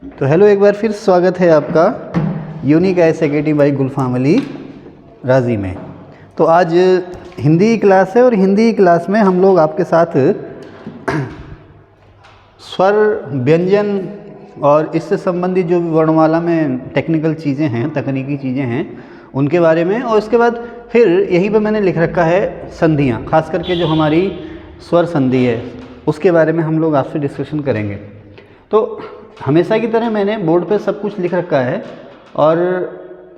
तो हेलो, एक बार फिर स्वागत है आपका यूनिक आईएएस एकेडमी बाई गुलफाम अली राजी में। तो आज हिंदी की क्लास है और हिंदी की क्लास में हम लोग आपके साथ स्वर, व्यंजन और इससे संबंधित जो भी वर्णमाला में टेक्निकल चीज़ें हैं, तकनीकी चीज़ें हैं, उनके बारे में, और इसके बाद फिर यहीं पे मैंने लिख रखा है संधियाँ, खास करके जो हमारी स्वर संधि है उसके बारे में हम लोग आपसे डिस्कशन करेंगे। तो हमेशा की तरह मैंने बोर्ड पे सब कुछ लिख रखा है और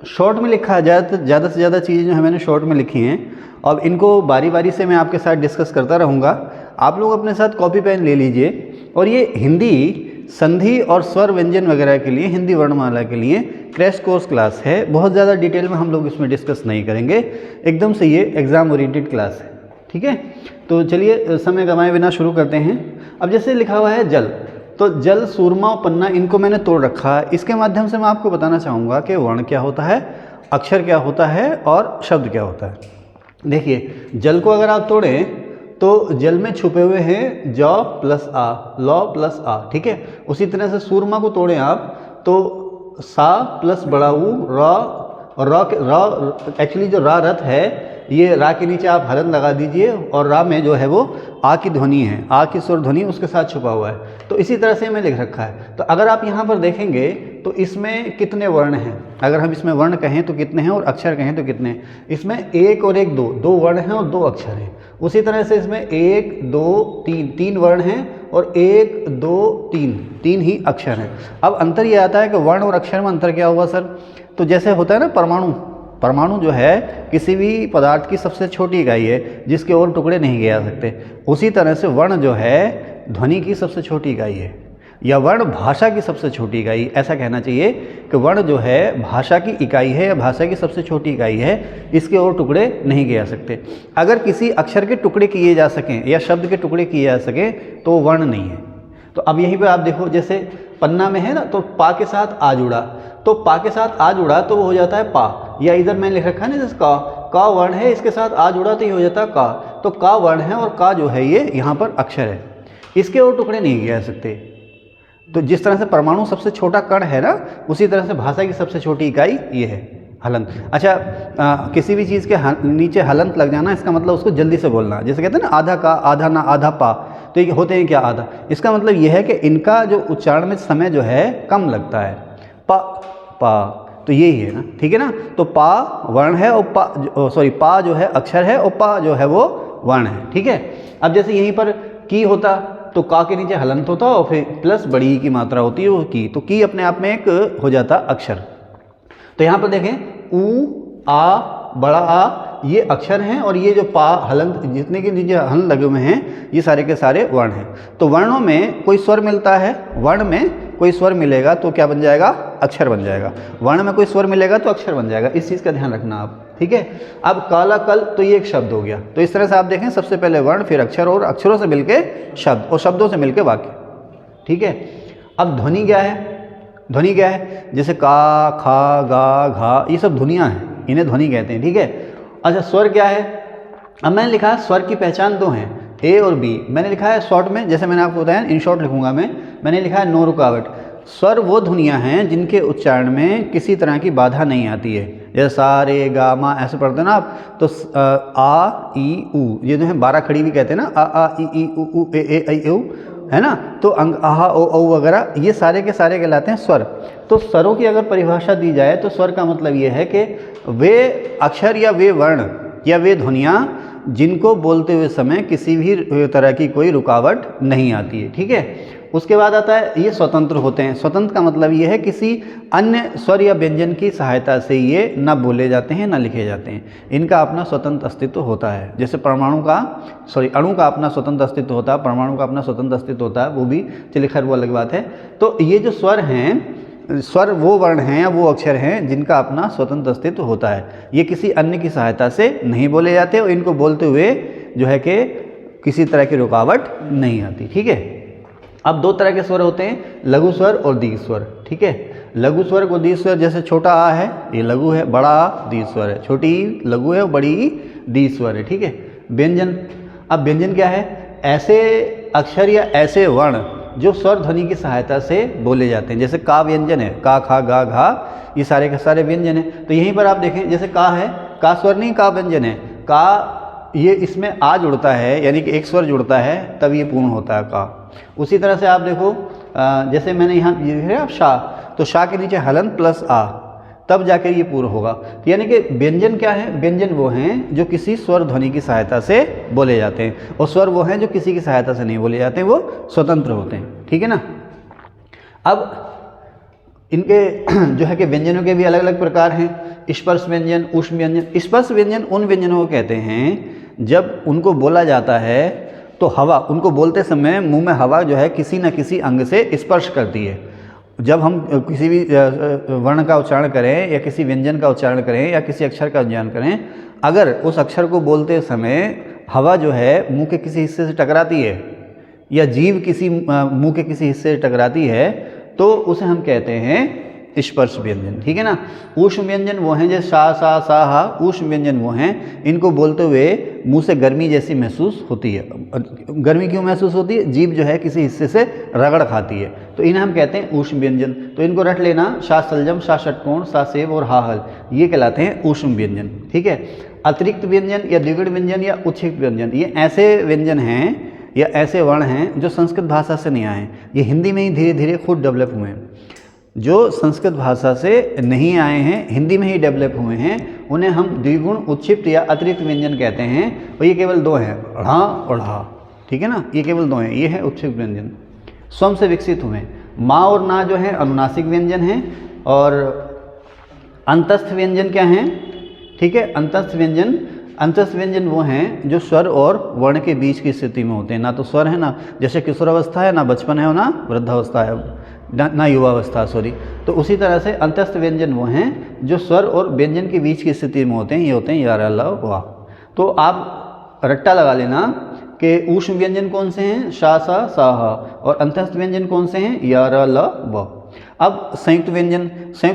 शॉर्ट में लिखा है, ज़्यादा से ज़्यादा चीज़ें जो है मैंने शॉर्ट में लिखी हैं। अब इनको बारी बारी से मैं आपके साथ डिस्कस करता रहूँगा। आप लोग अपने साथ कॉपी पेन ले लीजिए। और ये हिंदी संधि और स्वर व्यंजन वगैरह के लिए, हिंदी वर्णमाला के लिए क्रैश कोर्स क्लास है। बहुत ज़्यादा डिटेल में हम लोग इसमें डिस्कस नहीं करेंगे, एकदम से ये एग्ज़ाम ओरिएंटेड क्लास है, ठीक है। तो चलिए समय गंवाए बिना शुरू करते हैं। अब जैसे लिखा हुआ है जल, तो जल, सूरमा और पन्ना, इनको मैंने तोड़ रखा है। इसके माध्यम से मैं आपको बताना चाहूँगा कि वर्ण क्या होता है, अक्षर क्या होता है और शब्द क्या होता है। देखिए, जल को अगर आप तोड़ें तो जल में छुपे हुए हैं ज प्लस आ, लौ प्लस आ, ठीक है। उसी तरह से सूरमा को तोड़ें आप तो सा प्लस बड़ा ऊ, र, और र एक्चुअली जो रा रथ है, ये रा के नीचे आप हलन लगा दीजिए और रा में जो है वो आ की ध्वनि है, आ की स्वर ध्वनि उसके साथ छुपा हुआ है। तो इसी तरह से मैं लिख रखा है। तो अगर आप यहाँ पर देखेंगे तो इसमें कितने वर्ण हैं, अगर हम इसमें वर्ण कहें तो कितने हैं और अक्षर कहें तो कितने हैं। इसमें एक और एक, दो वर्ण हैं और दो अक्षर हैं। उसी तरह से इसमें एक, दो, तीन वर्ण हैं और एक, दो, तीन ही अक्षर हैं। अब अंतर ये आता है कि वर्ण और अक्षर में अंतर क्या हुआ सर। तो जैसे होता है ना परमाणु जो है किसी भी पदार्थ की सबसे छोटी इकाई है जिसके और टुकड़े नहीं किए जा सकते। उसी तरह से वर्ण जो है ध्वनि की सबसे छोटी इकाई है, या वर्ण भाषा की सबसे छोटी इकाई, ऐसा कहना चाहिए कि वर्ण जो है भाषा की इकाई है या भाषा की सबसे छोटी इकाई है, इसके और टुकड़े नहीं किए जा सकते। अगर किसी अक्षर के टुकड़े किए जा सकें या शब्द के टुकड़े किए जा सकें तो वर्ण नहीं है। तो अब यहीं पर आप देखो, जैसे पन्ना में है ना, तो पा के साथ आ जुड़ा, तो पा के साथ आ जुड़ा तो वो हो जाता है पा। या इधर मैंने लिख रखा है ना, जैसे का वर्ण है, इसके साथ आ जुड़ा तो ये हो जाता है का। तो का वर्ण है और का जो है ये यहाँ पर अक्षर है, इसके और टुकड़े नहीं किए जा सकते। तो जिस तरह से परमाणु सबसे छोटा कण है ना, उसी तरह से भाषा की सबसे छोटी इकाई ये है, हलंत। अच्छा, किसी भी चीज़ के नीचे हलंत लग जाना, इसका मतलब उसको जल्दी से बोलना। जैसे कहते हैं ना, आधा का, आधा ना, आधा पा, तो ये होते हैं क्या, आधा। इसका मतलब ये है कि इनका जो उच्चारण में समय जो है कम लगता है। पा, तो यही है ना, ठीक है ना। तो पा वर्ण है और पा जो है अक्षर है और पा जो है वो वर्ण है, ठीक है। अब जैसे यहीं पर की होता तो का के नीचे हलंत होता और फिर प्लस बड़ी की मात्रा होती है वो की, तो की अपने आप में एक हो जाता अक्षर। तो यहाँ पर देखें, ऊ, आ, बड़ा आ, ये अक्षर हैं और ये जो पा, हलंत, जितने के नीचे हलन लगे हुए हैं, ये सारे के सारे वर्ण हैं। तो वर्णों में कोई स्वर मिलता है, वर्ण में कोई स्वर मिलेगा तो क्या बन जाएगा, अक्षर बन जाएगा। वर्ण में कोई स्वर मिलेगा तो अक्षर बन जाएगा। इस चीज़ का ध्यान रखना आप, ठीक है। अब काला कल, तो ये एक शब्द हो गया। तो इस तरह से आप देखें, सबसे पहले वर्ण, फिर अक्षर, और अक्षरों से मिलके शब्द, और शब्दों से मिलके वाक्य, ठीक है। अब ध्वनि क्या है, ध्वनि क्या है, जैसे का, खा, गा, घा, ये सब ध्वनियाँ हैं, इन्हें ध्वनि कहते हैं, ठीक है। अच्छा, स्वर क्या है। अब मैंने लिखा है स्वर की पहचान दो हैं, ए और बी। मैंने लिखा है शॉर्ट में, जैसे मैंने आपको बताया, इन शॉर्ट लिखूंगा मैंने लिखा है नो रुकावट। स्वर वो ध्वनियाँ हैं जिनके उच्चारण में किसी तरह की बाधा नहीं आती है। जैसे सा, रे, गा, मा, ऐसे पढ़ते हैं ना आप, तो आ, ई, ऊ, ये जो है 12 खड़ी भी कहते हैं ना, आ, ई, ऊ, ए, ऐ, ऊ, है ना। तो अंग, आहा, ओ, औ वगैरह, ये सारे के सारे कहलाते हैं स्वर। तो स्वरों की अगर परिभाषा दी जाए तो स्वर का मतलब ये है कि वे अक्षर या वे वर्ण या वे ध्वनियाँ जिनको बोलते हुए समय किसी भी तरह की कोई रुकावट नहीं आती है, ठीक है। उसके बाद आता है, ये स्वतंत्र होते हैं। स्वतंत्र का मतलब ये है किसी अन्य स्वर या व्यंजन की सहायता से ये न बोले जाते हैं, न लिखे जाते हैं। इनका अपना स्वतंत्र अस्तित्व होता है। जैसे अणु का अपना स्वतंत्र अस्तित्व होता है, परमाणु का अपना स्वतंत्र अस्तित्व होता है, वो भी चलिए खैर वो अलग बात है। तो ये जो स्वर हैं, स्वर वो वर्ण हैं या वो अक्षर हैं जिनका अपना स्वतंत्र अस्तित्व होता है। ये किसी अन्य की सहायता से नहीं बोले जाते और इनको बोलते हुए जो है कि किसी तरह की रुकावट नहीं आती, ठीक है। अब दो तरह के स्वर होते हैं, लघु स्वर और दीर्घ स्वर, ठीक है। लघु स्वर को दीर्घ स्वर, जैसे छोटा आ है ये लघु है, बड़ा आ दीर्घ स्वर है, छोटी लघु है और बड़ी दीर्घ स्वर है, ठीक है। व्यंजन, अब व्यंजन क्या है, ऐसे अक्षर या ऐसे वर्ण जो स्वर ध्वनि की सहायता से बोले जाते हैं। जैसे का व्यंजन है, का, खा, गा, घा, ये सारे के सारे व्यंजन हैं। तो यहीं पर आप देखें, जैसे का है, का स्वर नहीं, का व्यंजन है, का ये इसमें आ जुड़ता है, यानी कि एक स्वर जुड़ता है तब ये पूर्ण होता है का। उसी तरह से आप देखो, जैसे मैंने यहाँ ये है आप शाह, तो शाह के नीचे हलन प्लस आ, तब जाकर ये पूर्ण होगा। तो यानी कि व्यंजन क्या है, व्यंजन वो हैं जो किसी स्वर ध्वनि की सहायता से बोले जाते हैं, और स्वर वो हैं जो किसी की सहायता से नहीं बोले जाते हैं, वो स्वतंत्र होते हैं। ठीक है ना। अब इनके जो है कि व्यंजनों के भी अलग अलग प्रकार हैं। स्पर्श व्यंजन, ऊष्म व्यंजन। स्पर्श व्यंजन उन व्यंजनों को कहते हैं जब उनको बोला जाता है तो हवा, उनको बोलते समय मुंह में हवा जो है किसी न किसी अंग से स्पर्श करती है। जब हम किसी भी वर्ण का उच्चारण करें या किसी व्यंजन का उच्चारण करें या किसी अक्षर का उच्चारण करें, अगर उस अक्षर को बोलते समय हवा जो है मुंह के किसी हिस्से से टकराती है या जीभ किसी मुंह के किसी हिस्से से टकराती है, तो उसे हम कहते हैं स्पर्श व्यंजन। ठीक है ना। ऊष्म व्यंजन वो हैं जैसे शा, सा, सा, हा, ऊष्म व्यंजन वो हैं, इनको बोलते हुए मुंह से गर्मी जैसी महसूस होती है। गर्मी क्यों महसूस होती है, जीभ जो है किसी हिस्से से रगड़ खाती है, तो इन्हें हम कहते हैं ऊष्म व्यंजन। तो इनको रट लेना, शा सलजम, शा षटकोण, सा सेब और हा हल, ये कहलाते हैं ऊष्म व्यंजन। ठीक है। अतिरिक्त व्यंजन या द्विगुण व्यंजन या उच्छिष्ट व्यंजन, ये ऐसे व्यंजन हैं या ऐसे वर्ण हैं जो संस्कृत भाषा से नहीं आए, ये हिंदी में ही धीरे धीरे खुद डेवलप हुए हैं। जो संस्कृत भाषा से नहीं आए हैं, हिंदी में ही डेवलप हुए हैं, उन्हें हम द्विगुण, उच्छिष्ट या अतिरिक्त व्यंजन कहते हैं। और ये केवल दो हैं, ढ़ा और ढा। ठीक है ना, ये केवल दो हैं, ये है उच्छिष्ट व्यंजन, स्वयं से विकसित हुए। माँ और ना जो है अनुनासिक व्यंजन हैं। और अंतस्थ व्यंजन क्या हैं, ठीक है। अंतस्थ व्यंजन वो हैं जो स्वर और वर्ण के बीच की स्थिति में होते हैं, ना तो स्वर है ना, जैसे किशोरावस्था है, ना बचपन है, ना वृद्धावस्था है, ना युवावस्था, सॉरी। तो उसी तरह से अंतस्थ व्यंजन वो हैं जो स्वर और व्यंजन के बीच की स्थिति में होते हैं, ये होते हैं या, रा, ला, वा। तो आप रट्टा लगा लेना कि ऊष्म व्यंजन कौन से हैं, शा, सा, सा, हा, और अंतस्थ व्यंजन कौन से हैं, या, रा, ला, वा। अब संयुक्त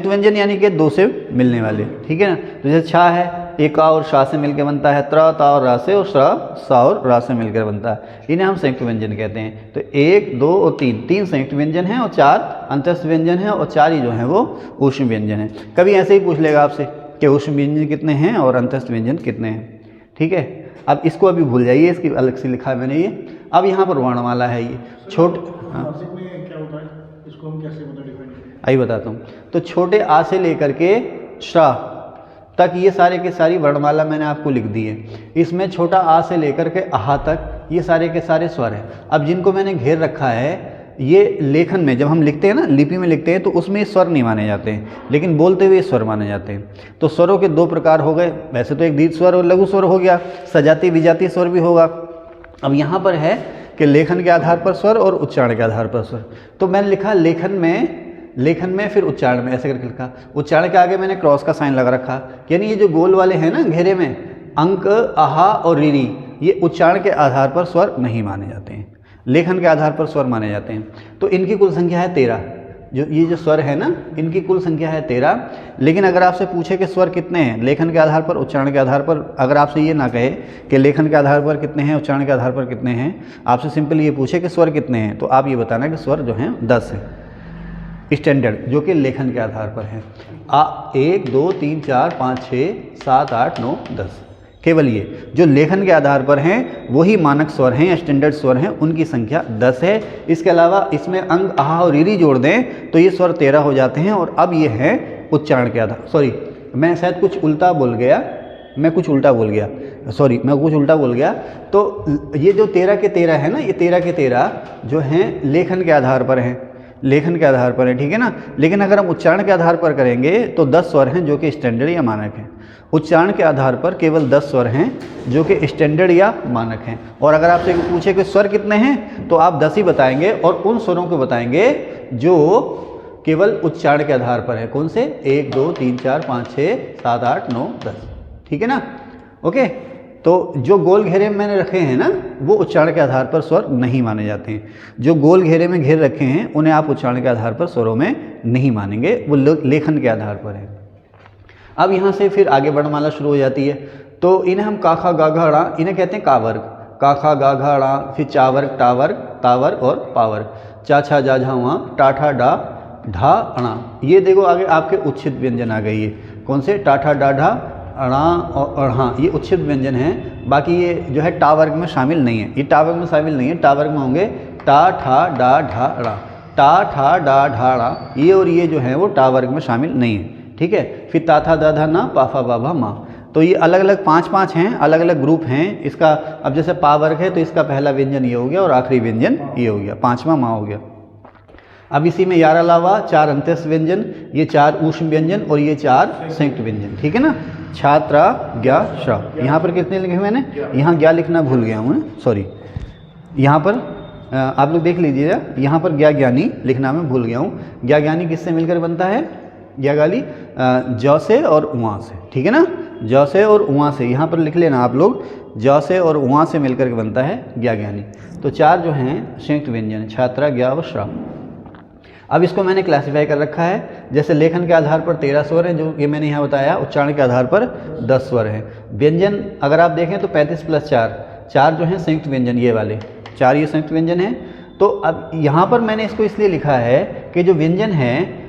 व्यंजन यानी कि दो से मिलने वाले। ठीक है ना। तो जैसे छा है, एक आ और शा से मिलकर बनता है, त्रा, ता और रा से, और श्रा, सा और रा से मिलकर बनता है, इन्हें हम संयुक्त व्यंजन कहते हैं। तो 1, 2 और 3 संयुक्त व्यंजन हैं और 4 अंतस्थ व्यंजन हैं, और 4 ही जो हैं वो ऊष्म व्यंजन हैं। कभी ऐसे ही पूछ लेगा आपसे कि ऊष्म व्यंजन कितने हैं और अंतस्थ व्यंजन कितने हैं। ठीक है। अब इसको अभी भूल जाइए, इसकी अलग से लिखा है मैंने ये। अब यहाँ पर वर्णमाला है, ये आई बताता हूँ। तो छोटे आ से लेकर के श्रा तक ये सारे के सारी वर्णमाला मैंने आपको लिख दी है। इसमें छोटा आ से लेकर के आहा तक ये सारे के सारे स्वर हैं। अब जिनको मैंने घेर रखा है, ये लेखन में जब हम लिखते हैं ना, लिपि में लिखते हैं, तो उसमें स्वर नहीं माने जाते हैं, लेकिन बोलते हुए स्वर माने जाते हैं। तो स्वरों के 2 प्रकार हो गए, वैसे तो एक दीर्घ स्वर और लघु स्वर हो गया, सजाती विजाती स्वर भी होगा। अब यहाँ पर है कि लेखन के आधार पर स्वर और उच्चारण के आधार पर स्वर। तो मैंने लिखा लेखन में फिर उच्चारण में, ऐसे करके लिखा। उच्चारण के आगे मैंने क्रॉस का साइन लगा रखा, यानी ये जो गोल वाले हैं ना घेरे में, अंक, आहा और रीरी, ये उच्चारण के आधार पर स्वर नहीं माने जाते हैं, लेखन के आधार पर स्वर माने जाते हैं। तो इनकी कुल संख्या है 13। ये जो स्वर है ना, इनकी कुल संख्या है 13। लेकिन अगर आपसे पूछे कि स्वर कितने हैं लेखन के आधार पर, उच्चारण के आधार पर, अगर आपसे ये ना कहे कि लेखन के आधार पर कितने हैं, उच्चारण के आधार पर कितने हैं, आपसे सिंपल ये पूछे कि स्वर कितने हैं, तो आप ये बताना कि स्वर जो हैं 10 हैं स्टैंडर्ड, जो कि लेखन के आधार पर है। 1, 2, 3, 4, 5, 6, 7, 8, 9, 10, केवल ये जो लेखन के आधार पर हैं वही मानक स्वर हैं या स्टैंडर्ड स्वर हैं, उनकी संख्या 10 है। इसके अलावा इसमें अंग, आहा और रीरी जोड़ दें तो ये स्वर 13 हो जाते हैं। और अब ये है उच्चारण के आधार, सॉरी मैं शायद कुछ उल्टा बोल गया, मैं कुछ उल्टा बोल गया। तो ये जो 13 के 13 है ना, ये 13 के 13 जो हैं लेखन के आधार पर हैं, ठीक है ना। लेकिन अगर हम उच्चारण के आधार पर करेंगे तो 10 स्वर हैं जो कि स्टैंडर्ड या मानक हैं। उच्चारण के आधार पर केवल 10 स्वर हैं जो कि स्टैंडर्ड या मानक हैं। और अगर आपसे पूछे कि स्वर कितने हैं तो आप 10 ही बताएंगे, और उन स्वरों को बताएंगे जो केवल उच्चारण के आधार पर है। कौन से? 1, 2, 3, 4, 5, 6, 7, 8, 9, 10, ठीक है ना। ओके, तो जो गोल घेरे में मैंने रखे हैं ना, वो उच्चारण के आधार पर स्वर नहीं माने जाते हैं। जो गोल घेरे में घेर रखे हैं उन्हें आप उच्चारण के आधार पर स्वरों में नहीं मानेंगे, वो लेखन के आधार पर है। अब यहाँ से फिर आगे वर्णमाला शुरू हो जाती है। तो इन्हें हम का, खा, गा, घा, ड़ा, इन्हें कहते हैं का वर्ग। का खा गा घा ड़ा, फिर चावर टावर तावर और पावर, चा छा जा झा वहाँ, टा ठा डा ढा अणा। ये देखो आगे आपके उच्छित व्यंजन आ गई है। कौन से? टा ठा डा ढा अणा और अढ़ा, ये उच्छित व्यंजन हैं। बाकी ये जो है टा वर्ग में शामिल नहीं है, ये टा वर्ग में शामिल नहीं है। टा वर्ग में होंगे टा ठा डा ढा अड़ा, टा ठा डा ढा अड़ा, ये और ये जो है वो टा वर्ग में शामिल नहीं है। ठीक है। फिर ता था दा धा ना, पाफा बाबा माँ। तो ये अलग अलग 5-5 हैं, अलग अलग ग्रुप हैं इसका। अब जैसे पा वर्ग है तो इसका पहला व्यंजन ये हो गया और आखिरी व्यंजन ये हो गया, 5वां माँ हो गया। अब इसी में यार अलावा 4 अंत्यस्थ व्यंजन, ये 4 ऊष्म व्यंजन और ये 4 संयुक्त व्यंजन। ठीक है ना। छात्रा ज्ञा श्रा, यहाँ पर कितने लिखे मैंने? यहाँ ज्ञा लिखना भूल गया हूँ, सॉरी। यहाँ पर आप लोग देख लीजिएगा, यहाँ पर ज्ञा ज्ञानी लिखना मैं भूल गया हूँ। ज्ञा ज्ञानी किससे मिलकर बनता है? ज्ञा गाली जौ से और उहाँ से। ठीक है ना, जौ से और उहाँ से, यहाँ पर लिख लेना आप लोग, जौ से और उहाँ से मिलकर के बनता है ज्ञा ज्ञानी। तो 4 जो हैं संयुक्त व्यंजन, छात्रा ज्ञा और श्रा। अब इसको मैंने क्लासीफाई कर रखा है, जैसे लेखन के आधार पर 13 स्वर हैं, जो ये मैंने यहाँ बताया, उच्चारण के आधार पर 10 स्वर हैं। व्यंजन अगर आप देखें तो 35 + 4 जो हैं संयुक्त व्यंजन, ये वाले 4 ये संयुक्त व्यंजन हैं। तो अब यहाँ पर मैंने इसको इसलिए लिखा है कि जो व्यंजन हैं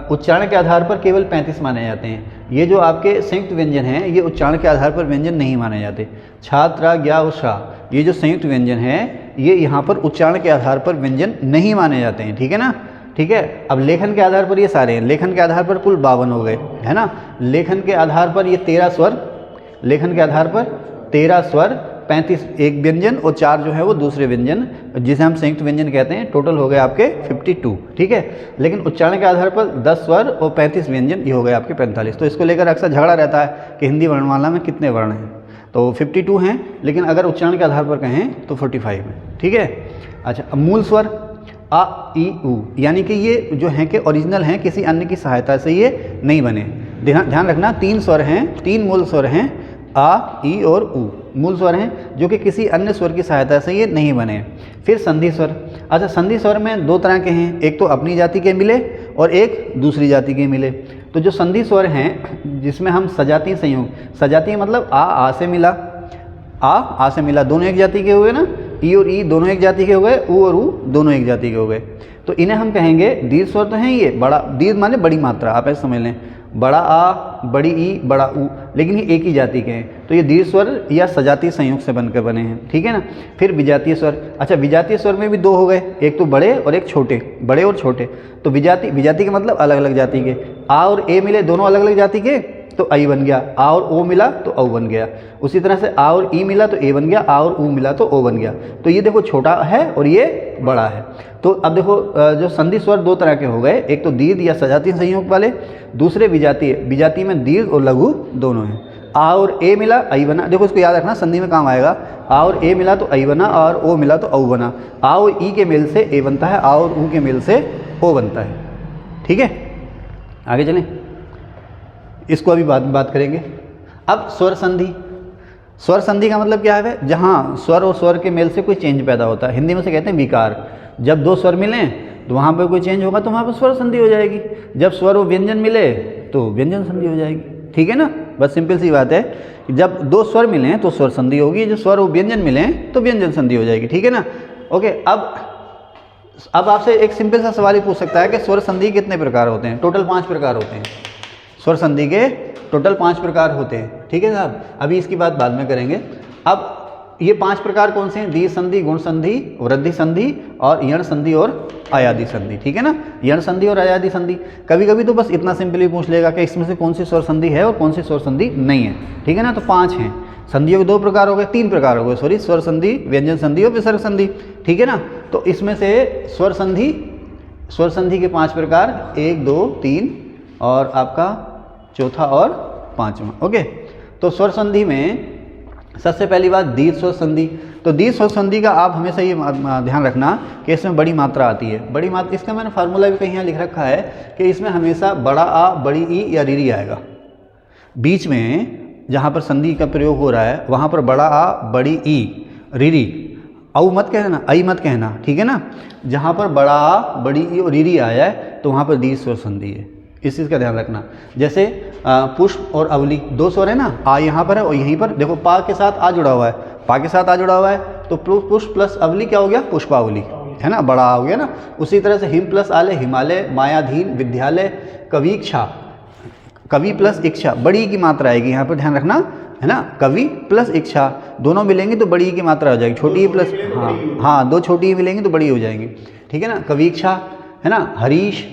उच्चारण के आधार पर केवल 35 माने जाते हैं। ये जो आपके संयुक्त व्यंजन हैं ये उच्चारण के आधार पर व्यंजन नहीं माने जाते। छात्रा ज्ञा और शा, ये जो संयुक्त व्यंजन हैं ये यहाँ पर उच्चारण के आधार पर व्यंजन नहीं माने जाते हैं। ठीक है ना। ठीक है। अब लेखन के आधार पर ये सारे हैं, लेखन के आधार पर कुल 52 हो गए, है ना। लेखन के आधार पर ये 13 स्वर, लेखन के आधार पर 13 स्वर, 35 एक व्यंजन और 4 जो है वो दूसरे व्यंजन, जिसे हम संयुक्त व्यंजन कहते हैं। टोटल हो गए आपके 52। ठीक है। लेकिन उच्चारण के आधार पर 10 स्वर और 35 व्यंजन, ये हो गए आपके 45। तो इसको लेकर अक्सर झगड़ा रहता है कि हिंदी वर्णमाला में कितने वर्ण हैं, तो 52 हैं, लेकिन अगर उच्चारण के आधार पर कहें तो 45 हैं। ठीक है। अच्छा, अब मूल स्वर आ ई उ, यानी कि ये जो हैं कि ओरिजिनल हैं, किसी अन्य की सहायता से ये नहीं बने। ध्यान रखना, 3 स्वर हैं, 3 मूल स्वर हैं, आ ई और उ मूल स्वर हैं, जो कि किसी अन्य स्वर की सहायता से ये नहीं बने। फिर संधि स्वर। अच्छा, संधि स्वर में 2 तरह के हैं, एक तो अपनी जाति के मिले और एक दूसरी जाति के मिले। तो जो संधि स्वर हैं जिसमें हम सजातीय संयोग, सजातीय मतलब आ से मिला, आ से मिला, दोनों एक जाति के हो गए ना, ई और ई दोनों एक जाति के हो गए, उ और उ दोनों एक जाति के हो गए। तो इन्हें हम कहेंगे दीर्घ स्वर। तो हैं ये बड़ा, दीर्घ माने बड़ी मात्रा, आप ऐसे समझ लें, बड़ा आ, बड़ी ई, बड़ा उ, लेकिन ये एक ही जाति के हैं। तो ये दीर्घ स्वर या सजातीय संयोग से बनकर बने हैं। ठीक है ना। फिर विजातीय स्वर। अच्छा, विजातीय स्वर में भी 2 हो गए, एक तो बड़े और एक छोटे, बड़े और छोटे। तो विजाति का मतलब अलग अलग जाति के। आ और ए मिले, दोनों अलग अलग जाति के, तो आई बन गया। आ और ओ मिला तो औ बन गया। उसी तरह से आ और ई मिला तो ए बन गया, आ और उ मिला तो ओ बन गया। तो ये देखो छोटा है और ये बड़ा है। तो अब देखो जो संधि स्वर 2 तरह के हो गए, एक तो दीर्घ या सजातीय संयोग वाले, दूसरे विजातीय। विजातीय में दीर्घ और लघु दोनों हैं। आ और ए मिला, आई बना। देखो इसको याद रखना, संधि में काम आएगा। आ और ए मिला तो आई बना, और ओ मिला तो औ बना। आ और ई के मेल से ए बनता है, आ और उ के मेल से ओ बनता है। ठीक है, आगे चलें, इसको अभी बात करेंगे। अब स्वर संधि। स्वर संधि का मतलब क्या है? जहाँ स्वर और स्वर के मेल से कोई चेंज पैदा होता है, हिंदी में से कहते हैं विकार। जब 2 स्वर मिलें तो वहाँ पर कोई चेंज होगा तो वहाँ पर स्वर संधि हो जाएगी। जब स्वर और व्यंजन मिले तो व्यंजन संधि हो जाएगी। ठीक है ना। बस सिंपल सी बात है कि जब 2 स्वर मिलें तो स्वर संधि होगी, जब स्वर और व्यंजन मिलें तो व्यंजन संधि हो जाएगी। ठीक है ना। ओके। अब आपसे एक सिंपल सा सवाल ही पूछ सकता है कि स्वर संधि कितने प्रकार होते हैं? टोटल 5 प्रकार होते हैं। स्वर संधि के टोटल 5 प्रकार होते हैं। ठीक है साहब, अभी इसकी बात बाद में करेंगे। अब ये 5 प्रकार कौन से हैं? दीर्घ संधि, गुण संधि, वृद्धि संधि और यण संधि और अयादि संधि। ठीक है ना। यण संधि और अयादि संधि। कभी कभी तो बस इतना सिंपली पूछ लेगा कि इसमें से कौन सी स्वर संधि है और कौन सी स्वर संधि नहीं है। ठीक है ना। तो 5 हैं। संधियों के 2 प्रकार हो गए, 3 प्रकार हो गए, सॉरी, स्वर संधि, व्यंजन संधि और विसर्ग संधि। ठीक है ना। तो इसमें से स्वर संधि के 5 प्रकार, 1, 2, 3 और आपका चौथा और 5वां। ओके। तो स्वर संधि में सबसे पहली बात दीर्घ स्वर संधि। तो दीर्घ स्वर संधि का आप हमेशा ये ध्यान रखना कि इसमें बड़ी मात्रा आती है। बड़ी मात्रा, इसका मैंने फार्मूला भी कहीं यहाँ लिख रखा है कि इसमें हमेशा बड़ा आ, बड़ी ई या रीरी आएगा। बीच में जहाँ पर संधि का प्रयोग हो रहा है वहाँ पर बड़ा आ, बड़ी ई, रीरी, औ मत कहना, आई मत कहना। ठीक है ना। जहाँ पर बड़ा आ, बड़ी ई और रीरी आया है तो वहाँ पर दीर्घ स्वर संधि है। इस चीज़ का ध्यान रखना। जैसे पुष्प और अवली 2 स्वर है ना, आ यहाँ पर है और यहीं पर देखो पा के साथ आ जुड़ा हुआ है, पा के साथ आ जुड़ा हुआ है, तो पुष्प प्लस अवली क्या हो गया, पुष्पावली, है ना, बड़ा हो गया ना। उसी तरह से हिम प्लस आले हिमालय, मायाधीन विद्यालय, कवीक्षा, कवि प्लस इच्छा, बड़ी की मात्रा आएगी यहाँ पर, ध्यान रखना, है ना, कवि प्लस इच्छा दोनों मिलेंगे तो बड़ी की मात्रा हो जाएगी, छोटी प्लस, हाँ हाँ, दो छोटी मिलेंगी तो बड़ी हो जाएंगी, ठीक है ना। कवीक्षा, है ना, हरीश,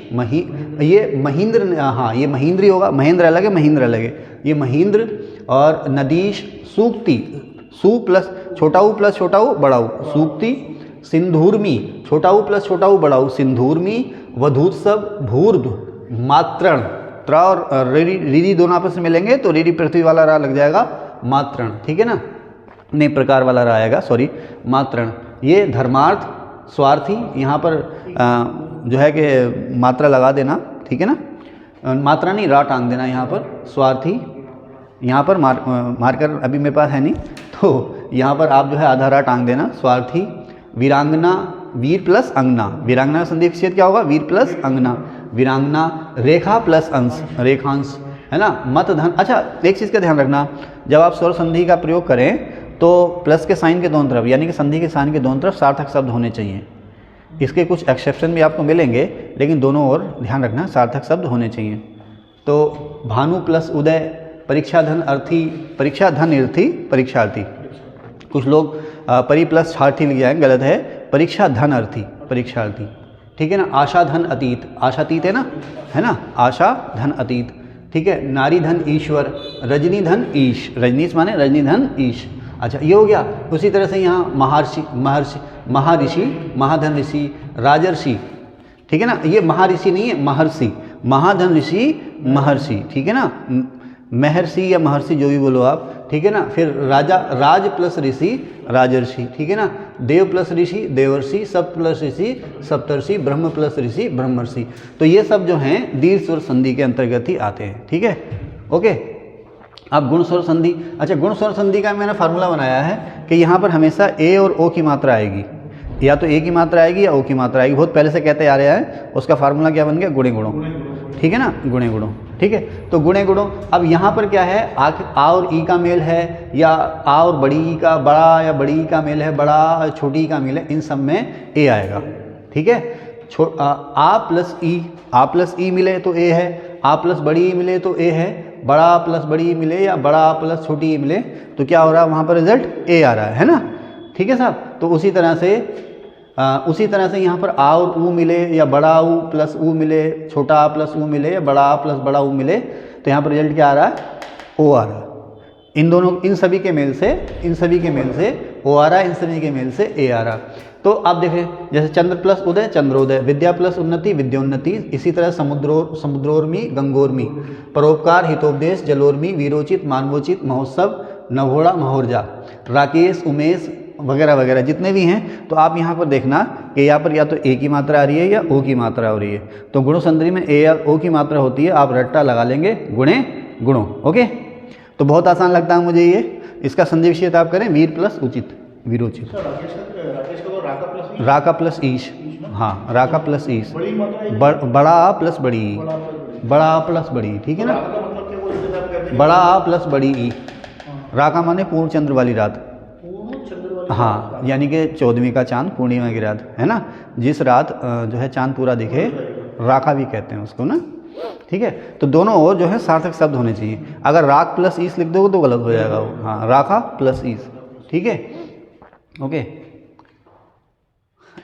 ये महींद्र, हाँ ये महींद्री होगा, महेंद्र अलग है, महींद्र अलग है, ये महींद्र। और नदीश, सूक्ति, सु प्लस छोटा ऊ प्लस छोटा ऊ बड़ा ऊ, सूक्ति। सिंधूर्मी, छोटा ऊ प्लस छोटा ऊ बड़ा ऊ, सिंधूर्मी। वधूत्सव, भूर्ध, मात्रण, त्रा और रीरी दोनों आपस में मिलेंगे तो रीरी पृथ्वी वाला रा लग जाएगा मात्रण, ठीक है ना, नहीं प्रकार वाला रा आएगा, सॉरी, मात्रण। ये धर्मार्थ, स्वार्थी, यहाँ पर जो है कि मात्रा लगा देना, ठीक है ना, मात्रा नहीं रा टांग देना यहाँ पर, स्वार्थी, यहाँ पर मार्कर अभी मेरे पास है नहीं, तो यहाँ पर आप जो है आधा रा टांग देना, स्वार्थी। वीरांगना, वीर प्लस अंगना, वीरांगना का संधि विच्छेद क्या होगा, वीर प्लस अंगना, वीरांगना। रेखा प्लस अंश, रेखांश, है ना। मत धन, अच्छा एक चीज़ का ध्यान रखना, जब आप स्वर संधि का प्रयोग करें तो प्लस के साइन के दोनों तरफ, यानी कि संधि के साइन के दोनों तरफ सार्थक शब्द होने चाहिए। इसके कुछ एक्सेप्शन भी आपको मिलेंगे, लेकिन दोनों ओर ध्यान रखना सार्थक शब्द होने चाहिए। तो भानु प्लस उदय, परीक्षा धन अर्थी, परीक्षा धन अर्थी, परीक्षार्थी। कुछ लोग परी प्लस छार्थी लिख जाएंगे, गलत है, परीक्षा धन अर्थी, परीक्षार्थी, ठीक है ना। आशा धन अतीत, आशातीत है ना, आशा धन अतीत, ठीक है। नारी धन ईश्वर, रजनी धन ईश, रजनीश माने रजनी धन ईश, अच्छा ये हो गया। उसी तरह से यहाँ महर्षि, महर्षि, महाऋषि, महाधन ऋषि, राजर्षि, ठीक है ना, ये महाऋषि नहीं है, महर्षि, महाधन ऋषि, महर्षि, ठीक है ना, महर्षि या महर्षि जो भी बोलो आप, ठीक है ना। फिर राजा, राज प्लस ऋषि, राजर्षि, ठीक है ना। देव प्लस ऋषि, देवर्षि, सप्त प्लस ऋषि, सप्तर्षि, ब्रह्म प्लस ऋषि, ब्रह्मर्षि। तो ये सब जो हैं दीर्घ स्वर संधि के अंतर्गत ही आते हैं, ठीक है, ओके। अब गुण स्वर संधि, अच्छा गुण स्वर संधि का मैंने फार्मूला बनाया है कि यहाँ पर हमेशा ए और ओ की मात्रा आएगी, या तो ए की मात्रा आएगी या ओ की मात्रा आएगी, बहुत पहले से कहते आ रहे हैं। उसका फार्मूला क्या बन गया, गुणे गुणों, ठीक है ना, गुणे गुणों, ठीक है। तो गुणे गुणों, अब यहाँ पर क्या है, आ और ई का मेल है, या आ और बड़ी ई का, बड़ा या बड़ी ई का मेल है, बड़ा और छोटी ई का मेल है, इन सब में ए आएगा, ठीक है। आ प्लस ई मिले तो ए है, आ प्लस बड़ी ई मिले तो ए है, बड़ा प्लस बड़ी ई मिले या बड़ा प्लस छोटी ई मिले तो क्या हो रहा है, वहाँ पर रिजल्ट ए आ रहा है ना, ठीक है साहब। तो उसी तरह से यहाँ पर आ और ऊ मिले, या बड़ा ऊ प्लस ऊ मिले, छोटा आ प्लस ऊ मिले, या बड़ा आ प्लस बड़ा ऊ मिले, तो यहाँ पर रिजल्ट क्या आ रहा है, ओ आ रहा है। इन दोनों, इन सभी के मेल से ओ आ रहा है, इन सभी के मेल से ए आ रहा। तो आप देखें, जैसे चंद्र प्लस उदय, चंद्रोदय, विद्या प्लस उन्नति, विद्योन्नति। इसी तरह समुद्रोर्मी, गंगोर्मी, परोपकार, हितोपदेश, जलोर्मी, वीरोचित, मानवोचित, महोत्सव, नवोड़ा, महोर्जा, राकेश, उमेश वगैरह वगैरह जितने भी हैं। तो आप यहाँ पर देखना कि यहाँ पर या तो ए की मात्रा आ रही है या ओ की मात्रा हो रही है। तो गुण संधि में ए या ओ की मात्रा होती है, आप रट्टा लगा लेंगे, गुणे गुणों, ओके। तो बहुत आसान लगता है मुझे ये। इसका संधि विच्छेद आप करें, वीर प्लस उचित, वीरोचित, राका प्लस ईश, हाँ राका प्लस ईश, बड़ा प्लस बड़ी, बड़ा प्लस बड़ी, ठीक है ना, बड़ा प्लस बड़ी ई। राका माने पूर्ण चंद्र वाली रात, हाँ, यानी कि 14वीं का चांद, पूर्णिमा की रात, है ना, जिस रात जो है चांद पूरा दिखे, राका भी कहते हैं उसको ना, ठीक है। तो दोनों ओर जो है सार्थक शब्द होने चाहिए। अगर राक प्लस ईस लिख दोगे तो गलत हो जाएगा वो, हाँ राका प्लस ईस, ठीक है, ओके।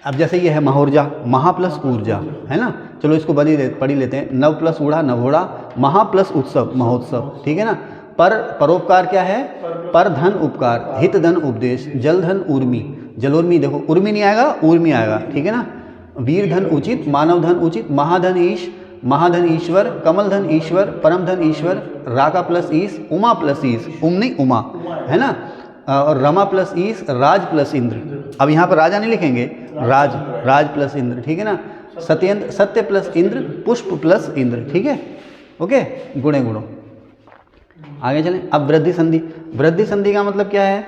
अब जैसे ये है महोर्जा, महा प्लस ऊर्जा, है ना, चलो इसको पढ़ी लेते हैं। नव प्लस ऊढ़ा, नवोड़ा, महा प्लस उत्सव, महोत्सव, ठीक है ना। परोपकार क्या है, पर धन उपकार, हित धन उपदेश, जल धन उर्मी, जलोर्मी, देखो उर्मी नहीं आएगा, उर्मी आएगा, ठीक है ना। वीर धन उचित, मानव धन उचित, महाधन ईश, महाधन ईश्वर, कमल धन ईश्वर, परम धन ईश्वर, राका प्लस ईश, उमा प्लस ईश, नहीं उमा, है ना, और रमा प्लस ईश, राज प्लस इंद्र। अब यहाँ पर राजा नहीं लिखेंगे, राज प्लस इंद्र, ठीक है ना। सत्येंद्र, सत्य प्लस इंद्र, पुष्प प्लस इंद्र, ठीक है, ओके। गुणे गुणों, आगे चलें। अब वृद्धि संधि, वृद्धि संधि का मतलब क्या है,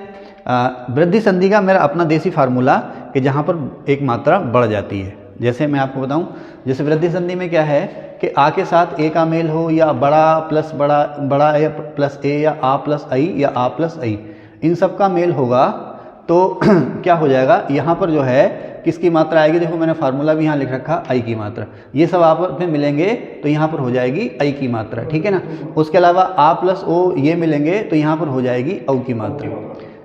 वृद्धि संधि का मेरा अपना देसी फार्मूला कि जहाँ पर एक मात्रा बढ़ जाती है। जैसे मैं आपको बताऊं, जैसे वृद्धि संधि में क्या है कि आ के साथ ए का मेल हो, या बड़ा प्लस बड़ा, बड़ा ए प्लस ए, या आ प्लस आई, या आ प्लस आई, इन सब का मेल होगा तो क्या हो जाएगा, यहाँ पर जो है किसकी मात्रा आएगी, देखो मैंने फार्मूला भी यहाँ लिख रखा आई की मात्रा, ये सब आपस में मिलेंगे तो यहाँ पर हो जाएगी आई की मात्रा, ठीक है ना। उसके अलावा आ प्लस ओ ये मिलेंगे तो यहाँ पर हो जाएगी औ की मात्रा।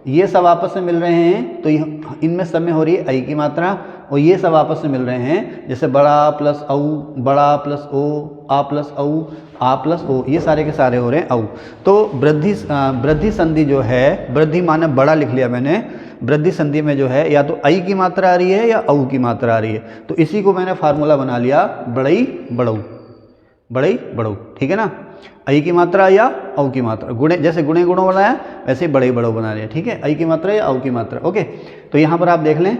ये सब आपस में मिल रहे हैं तो इनमें सब में हो रही है आई की मात्रा, और ये सब आपस में मिल रहे हैं जैसे बड़ा प्लस औ, बड़ा प्लस ओ, आ प्लस औ, आ प्लस ओ, ये सारे के सारे हो रहे हैं औ। तो वृद्धि संधि जो है, वृद्धि माने बड़ा लिख लिया मैंने, वृद्धि संधि में जो है या तो आई की मात्रा आ रही है या औ की मात्रा आ रही है, तो इसी को मैंने फार्मूला बना लिया बड़ई बड़ऊ, बड़ई बड़ऊ, ठीक है ना। आई की मात्रा या औ की मात्रा, गुणे जैसे गुणे गुणों बनाया वैसे बड़ई बड़ऊ बना लिया, ठीक है। आई की मात्रा या औ की मात्रा, ओके। तो यहाँ पर आप देख लें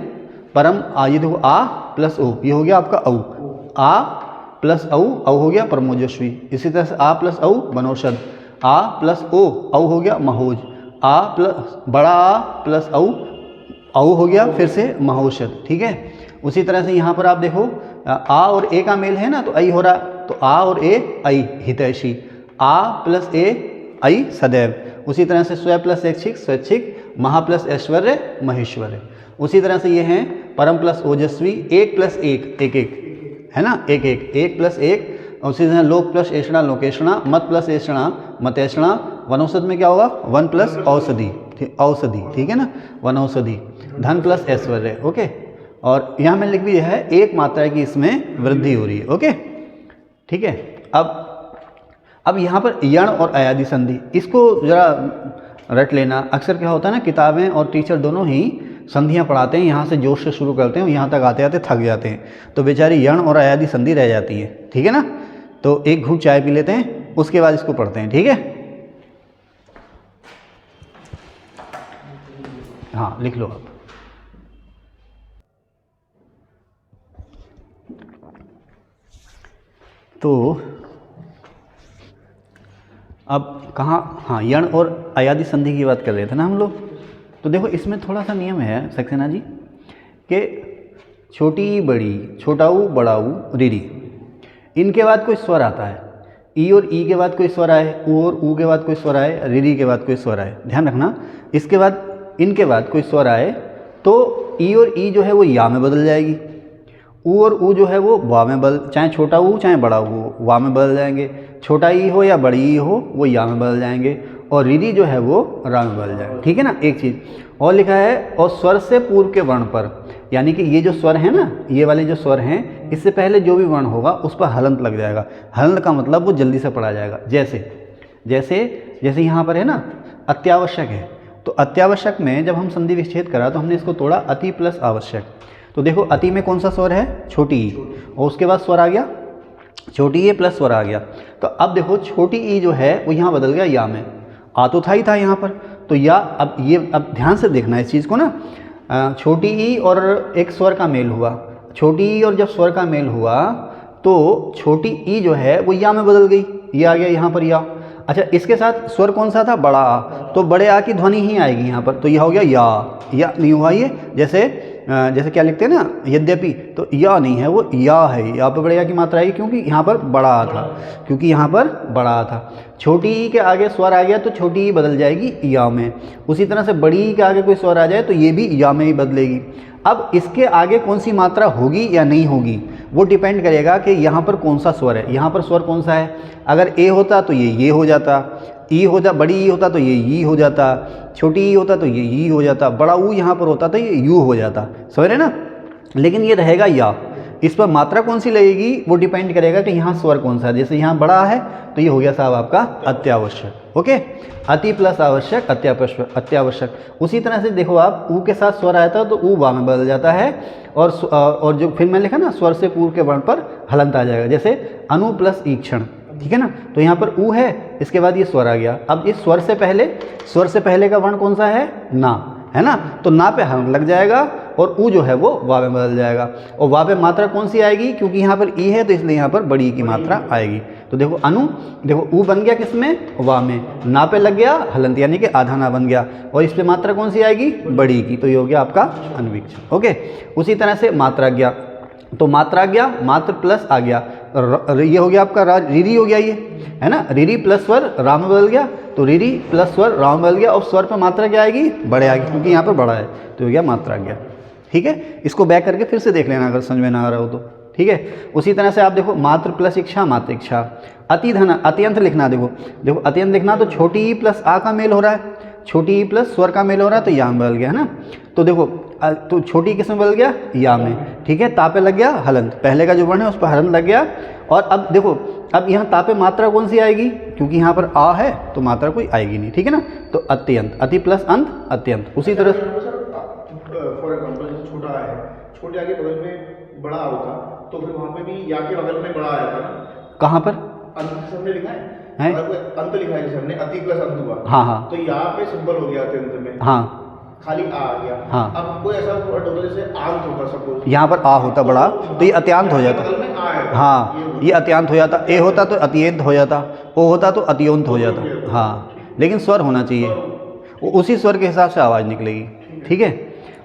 परम ये देखो आ प्लस ओ, ये हो गया आपका औ, आ प्लस औ, औ हो गया परमोजस्वी। इसी तरह से आ प्लस औ बनौषध, आ प्लस ओ, औ हो गया महोज, आ प्लस बड़ा आ प्लस औ, औ हो गया फिर से महौषध, ठीक है। उसी तरह से यहाँ पर आप देखो आ और ए का मेल है ना तो आई हो रहा, तो आ और ए आई हितैषी, आ प्लस ए आई सदैव। उसी तरह से स्व प्लस ऐच्छिक स्वैच्छिक, महा प्लस ऐश्वर्य महेश्वर्य। उसी तरह से ये हैं परम प्लस ओजस्वी, एक प्लस एक एक एक है ना, एक एक, एक प्लस एक। उसी तरह लोक प्लस ऐषणा लोकेशणा, मत प्लस ऐषणा मतैषणा। वनौषध में क्या होगा, वन प्लस औषधि, औषधि, ठीक है ना, वनौषधि। धन प्लस ऐश्वर्य, ओके। और यहाँ में लिख भी है एक मात्रा की इसमें वृद्धि हो रही है, ओके, ठीक है। अब यहाँ पर यण और अयादि संधि, इसको जरा रट लेना। अक्सर क्या होता है ना, किताबें और टीचर दोनों ही संधियाँ पढ़ाते हैं, यहाँ से जोश से शुरू करते हैं और यहाँ तक आते आते थक जाते हैं, तो बेचारी यण और अयादि संधि रह जाती है, ठीक है ना। तो एक घूंट चाय पी लेते हैं, उसके बाद इसको पढ़ते हैं, ठीक है। हाँ लिख लो आप। तो अब कहाँ, हाँ यण और अयादि संधि की बात कर रहे थे ना हम लोग। तो देखो इसमें थोड़ा सा नियम है सक्सेना जी कि छोटी बड़ी, छोटाऊ बड़ाऊ रिरी, इनके बाद कोई स्वर आता है, ई और ई के बाद कोई स्वर आए, ऊ और ऊ के बाद कोई स्वर आए, रिरी के बाद कोई स्वर आए, ध्यान रखना। इसके बाद इनके बाद कोई स्वर आए तो ई और ई जो है वो या में बदल जाएगी, ऊ और ऊ जो है वो वा में बदल, चाहे छोटा ऊ चाहे बड़ा ऊ वा में बदल जाएंगे, छोटा ई हो या बड़ी ई हो वो या में बदल जाएंगे, और रिरी जो है वो रा में बदल जाएगा, ठीक है ना। एक चीज़ और लिखा है, और स्वर से पूर्व के वर्ण पर, यानी कि ये जो स्वर है ना, ये वाले जो स्वर हैं, इससे पहले जो भी वर्ण होगा उस पर हलंत लग जाएगा। हलंत का मतलब वो जल्दी से पढ़ा जाएगा। जैसे यहाँ पर है ना अत्यावश्यक है, तो अत्यावश्यक में जब हम संधि विच्छेद करा तो हमने इसको तोड़ा अति प्लस आवश्यक। तो देखो अति में कौन सा स्वर है, छोटी ई, और उसके बाद स्वर आ गया छोटी ई प्लस स्वर आ गया। तो अब देखो छोटी ई जो है वो यहाँ बदल गया या में, आ तो था ही था यहाँ पर, तो या अब ये अब ध्यान से देखना इस चीज़ को ना, छोटी ई और एक स्वर का मेल हुआ, छोटी ई और जब स्वर का मेल हुआ तो छोटी ई जो है वो या में बदल गई, ये आ गया यहाँ पर या। अच्छा इसके साथ स्वर कौन सा था, बड़ा आ, तो बड़े आ की ध्वनि ही आएगी यहाँ पर, तो यह हो गया या नहीं हुआ ये, जैसे क्या लिखते हैं ना यद्यपि, तो या नहीं है वो या है, यहाँ पर बड़े या की मात्रा आएगी क्योंकि यहाँ पर बड़ा आ था, क्योंकि यहाँ पर बड़ा आ था। छोटी ई के आगे स्वर आ गया तो छोटी ई बदल जाएगी या में। उसी तरह से बड़ी ई के आगे कोई स्वर आ जाए तो ये भी या में ही बदलेगी। अब इसके आगे कौन सी मात्रा होगी या नहीं होगी वो डिपेंड करेगा कि यहाँ पर कौन सा स्वर है। यहाँ पर स्वर कौन सा है, अगर ए होता तो ये हो जाता, ई होता, बड़ी ई होता तो ये ई हो जाता, छोटी ई होता तो ये ई हो जाता, बड़ा ऊ यहाँ पर होता तो ये यू हो जाता, समझ रहे ना। लेकिन ये रहेगा या, इस पर मात्रा कौन सी लगेगी वो डिपेंड करेगा कि यहाँ स्वर कौन सा है। जैसे यहाँ बड़ा है तो ये हो गया साहब आपका अत्यावश्यक, ओके, अति प्लस आवश्यक अत्यावश्यक। उसी तरह से देखो आप ऊ के साथ स्वर आया था तो ऊ वा में बदल जाता है, और जो फिर मैं लिखा ना स्वर से पूर्व के वर्ण पर हलंत आ जाएगा, जैसे अनु प्लस ईक्षण, ठीक है ना। तो यहाँ पर ऊ है, इसके बाद ये स्वर आ गया। अब इस स्वर से पहले का वर्ण कौन सा है, ना, है ना, तो ना पे हलंत लग जाएगा और ऊ जो है वो वा में बदल जाएगा। और वा पे मात्रा कौन सी आएगी, क्योंकि यहाँ पर ई है तो इसलिए यहाँ पर बड़ी की मात्रा आएगी। तो देखो अनु, देखो ऊ बन गया किसमें, वा में, ना पे लग गया हलंत यानी कि आधा ना बन गया, और इस पे मात्रा कौन सी आएगी, बड़ी की, तो ये हो गया आपका अनुवीक्षण, ओके। उसी तरह से मात्रा गया, तो मात्रा गया मात्र प्लस आ गया, ये हो गया आपका रीरी हो गया, ये है ना, रीरी प्लस स्वर रा में बदल गया, तो रीरी प्लस स्वर रा में बदल गया, और स्वर पर मात्रा क्या आएगी, बड़े आएगी, क्योंकि यहाँ पर बड़ा है तो हो गया मात्रा आ गया। ठीक है, इसको बैक करके फिर से देख लेना अगर समझ में ना आ रहा हो तो। ठीक है, उसी तरह से आप देखो मात्र प्लस इच्छा मातृक्षा, अतिधन अत्यंत लिखना, देखो अत्यंत लिखना तो छोटी ई प्लस आ का मेल हो रहा है, छोटी ई प्लस स्वर का मेल हो रहा है, तो या में बदल गया है ना। तो देखो तो छोटी किस में बदल गया, या में। ठीक है, ता पे लग गया हलंत, पहले का जो वर्ण है उस पर हलंत लग गया। और अब देखो अब यहाँ ता पे मात्रा कौन सी आएगी, क्योंकि यहाँ पर आ है तो मात्रा कोई आएगी नहीं। ठीक है ना, तो अत्यंत, अति प्लस अंत अत्यंत। उसी तरह फॉर एग्जाम्पल छोटा है, छोटे आगे बगल में बड़ा होता तो फिर वहाँ पे भी या के बगल में बड़ा आया था ना, कहाँ पर अंत हमने लिखा है, अंत लिखा है जैसे हमने अति प्लस अंत हुआ। हाँ हाँ, तो यहाँ पे सिंबल हो गया अत्यंत में, हाँ खाली आ गया। हाँ, अब कोई ऐसा वर्ड होता जैसे आंत होता, सपोज यहाँ पर आ होता बड़ा तो ये अत्यांत हो जाता, बगल में आ है, हाँ ये अत्यांत हो जाता, ए होता तो अत्यंत हो जाता, ओ होता तो अतियोंत हो जाता। हाँ, लेकिन स्वर होना चाहिए, वो उसी स्वर के हिसाब से आवाज़ निकलेगी। ठीक है,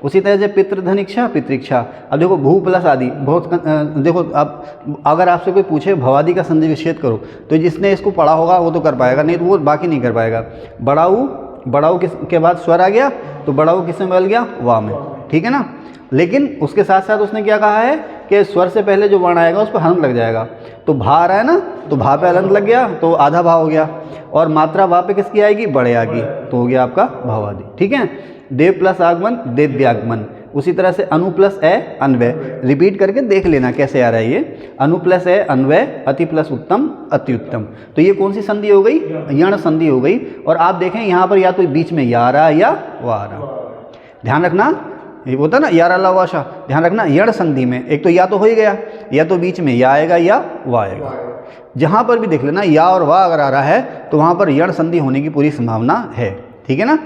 उसी तरह से पितृधनिक्षा पितृक्षा। अब देखो भू प्लस आदि, बहुत देखो अब अगर आपसे कोई पूछे भवादि का संधि विच्छेद करो तो जिसने इसको पढ़ा होगा वो तो कर पाएगा, नहीं तो वो बाकी नहीं कर पाएगा। बड़ाऊ के बाद स्वर आ गया तो बड़ाऊ किस में बदल गया, वाह में। ठीक है ना, लेकिन उसके साथ साथ उसने क्या कहा है कि स्वर से पहले जो वर्ण आएगा उस पर हलंत लग जाएगा। तो भा आ रहा है ना, तो भा पे हलंत लग गया तो आधा भा हो गया, और मात्रा भा पे किसकी आएगी, बड़े आएगी, तो हो गया आपका भवादि। ठीक है, देव प्लस आगमन देव्यागमन। उसी तरह से अनु प्लस ए अन्वय, रिपीट करके देख लेना कैसे आ रहा है ये। अनु प्लस ए अन्वय, अति प्लस उत्तम अत्युत्तम। तो ये कौन सी संधि हो गई, यण संधि हो गई। और आप देखें यहाँ पर या तो बीच में या आ रहा है या वा आ रहा। ध्यान रखना, ये होता ना यारा लावाशा, ध्यान रखना यण संधि में एक तो या तो हो ही गया, या तो बीच में या आएगा या वा आएगा। जहाँ पर भी देख लेना या और वा अगर आ रहा है तो वहाँ पर यण संधि होने की पूरी संभावना है। ठीक है ना,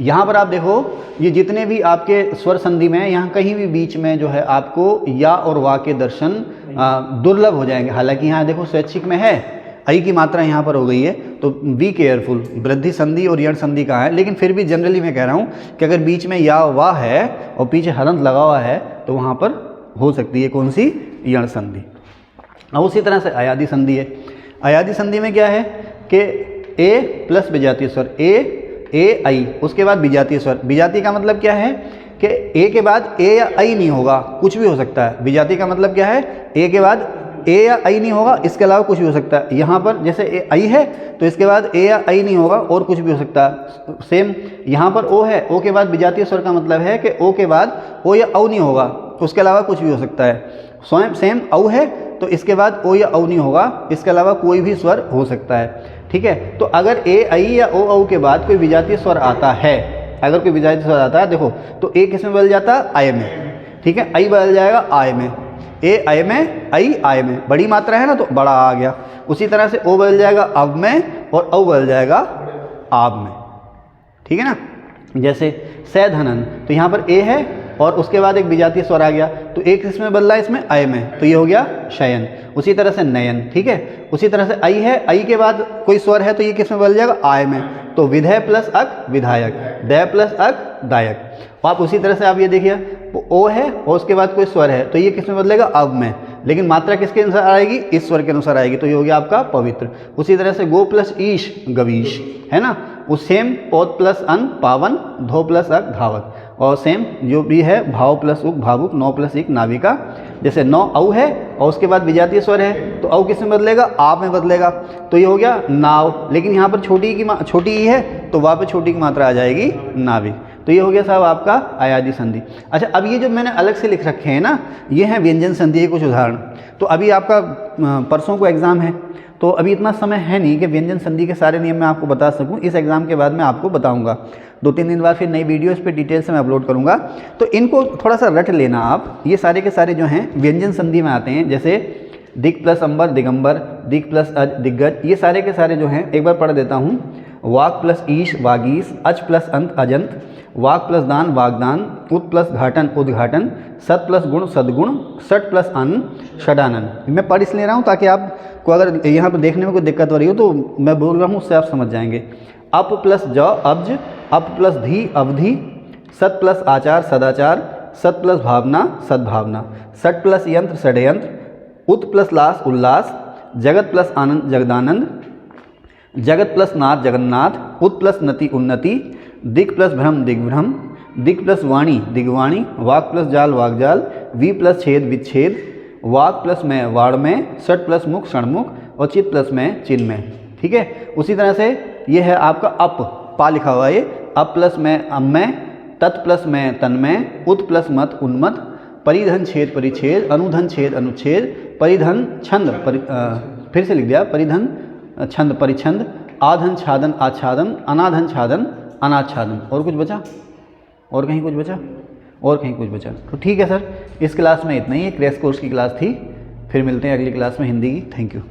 यहाँ पर आप देखो ये जितने भी आपके स्वर संधि में यहाँ कहीं भी बीच में जो है आपको या और वा के दर्शन दुर्लभ हो जाएंगे। हालांकि यहाँ देखो स्वैच्छिक में है, आई की मात्रा यहाँ पर हो गई है, तो बी केयरफुल, वृद्धि संधि और यण संधि कहाँ है। लेकिन फिर भी जनरली मैं कह रहा हूँ कि अगर बीच में या वा है और पीछे हलंत लगा हुआ है तो वहाँ पर हो सकती है कौन सी, यण संधि। और उसी तरह से अयादि संधि है। अयादि संधि में क्या है कि ए प्लस विजातीय स्वर, ए आई, उसके बाद विजातीय स्वर। विजातीय का मतलब क्या है कि ए के बाद ए या आई नहीं होगा, कुछ भी हो सकता है। विजातीय का मतलब क्या है, ए के बाद ए या आई नहीं होगा, इसके अलावा कुछ भी हो सकता है। यहाँ पर जैसे ए आई है तो इसके बाद ए या आई नहीं होगा और कुछ भी हो सकता है। सेम यहाँ पर ओ है, ओ के बाद विजातीय स्वर का मतलब है कि ओ के बाद ओ या औ नहीं होगा, उसके अलावा कुछ भी हो सकता है। सेम औ है तो इसके बाद ओ या औ नहीं होगा, इसके अलावा कोई भी स्वर हो सकता है। ठीक है, तो अगर ए आई या ओ औ के बाद कोई विजातीय स्वर आता है, अगर कोई विजातीय स्वर आता है देखो तो ए किस में बदल जाता है, आय में। ठीक है, आई बदल जाएगा आय में, ए आय में, आई आय में, बड़ी मात्रा है ना तो बड़ा आ गया। उसी तरह से ओ बदल जाएगा अब में और औ बदल जाएगा आब में। ठीक है ना, जैसे सैधनन, तो यहाँ पर ए है और उसके बाद एक विजातीय स्वर आ गया तो एक इसमें बदला इसमें आय में, तो ये हो गया शयन। उसी तरह से नयन। ठीक है, उसी तरह से आई है, आई के बाद कोई स्वर है तो ये किस में बदल जाएगा, आय में, तो विधेय प्लस अक विधायक, दय प्लस अक दायक। आप उसी तरह से आप ये देखिए ओ है और उसके बाद कोई स्वर है तो ये किस में बदलेगा, अब में, लेकिन मात्रा किसके अनुसार आएगी, इस स्वर के अनुसार आएगी, तो ये हो गया आपका पवित्र। उसी तरह से गो प्लस ईश गवीश, है ना, वो सेम पौध प्लस अन पावन, धो प्लस अक धावक, और सेम जो भी है भाव प्लस उक भावुक, नौ प्लस एक नाविका। जैसे नौ औ है और उसके बाद विजातीय स्वर है तो औ किस में बदलेगा, आप में बदलेगा, तो ये हो गया नाव। लेकिन यहाँ पर छोटी ई है तो वहाँ पे छोटी की मात्रा आ जाएगी नाविक। तो ये हो गया साहब आपका अयादि संधि। अच्छा, अब ये जो मैंने अलग से लिख रखे हैं ना, ये हैं व्यंजन संधि के कुछ उदाहरण। तो अभी आपका परसों को एग्ज़ाम है तो अभी इतना समय है नहीं कि व्यंजन संधि के सारे नियम मैं आपको बता सकूं। इस एग्ज़ाम के बाद मैं आपको बताऊंगा, 2-3 दिन बाद फिर नई वीडियो इस पर डिटेल से मैं अपलोड करूंगा। तो इनको थोड़ा सा रट लेना आप। ये सारे के सारे जो हैं व्यंजन संधि में आते हैं, जैसे दिक् प्लस अंबर दिगंबर, दिक् प्लस अज दिग्गज, ये सारे के सारे जो हैं एक बार पढ़ देता हूँ। वाक प्लस ईश वागीश, अच प्लस अंत अजंत, वाक प्लस दान वागदान, उत प्लस घाटन उद्घाटन, सत प्लस गुण सद्गुण, सट प्लस अन्न षडानन। मैं पढ़ इसलिए रहा हूँ ताकि आपको अगर यहाँ पर देखने में कोई दिक्कत हो रही हो तो मैं बोल रहा हूँ उससे आप समझ जाएंगे। अप प्लस ज अब्ज, अप प्लस धी अवधि, सत प्लस आचार सदाचार, सत प्लस भावना सद्भावना, सट प्लस यंत्र षड्यंत्र, उत प्लस लास उल्लास, जगत प्लस आनंद जगदानंद, जगत प्लस नाथ जगन्नाथ, उत प्लस नति उन्नति, दिक प्लस भ्रम दिग्भ्रम, दिक प्लस वाणी दिग्वाणी, वाक प्लस जाल वाकजाल, वी प्लस छेद विच्छेद, वाक प्लस में वाड़ में, षट प्लस मुख षणमुख और चित प्लस में चिन्मय। ठीक है, उसी तरह से ये है आपका अप, पा लिखा हुआ ये, अप प्लस में अम्मय, तत् प्लस में तन्मय, उत प्लस मत उन्मत, परिधन छेद परिच्छेद, अनुधन छेद अनुच्छेद, परिधन छंद फिर से लिख दिया, परिधन छंद परिछंद, आधन छादन आच्छादन, अनाधन छादन अनाच्छादन। और कुछ बचा? और कहीं कुछ बचा? और कहीं कुछ बचा? तो ठीक है सर, इस क्लास में इतना ही है, क्रैश कोर्स की क्लास थी। फिर मिलते हैं अगली क्लास में हिंदी की। Thank you.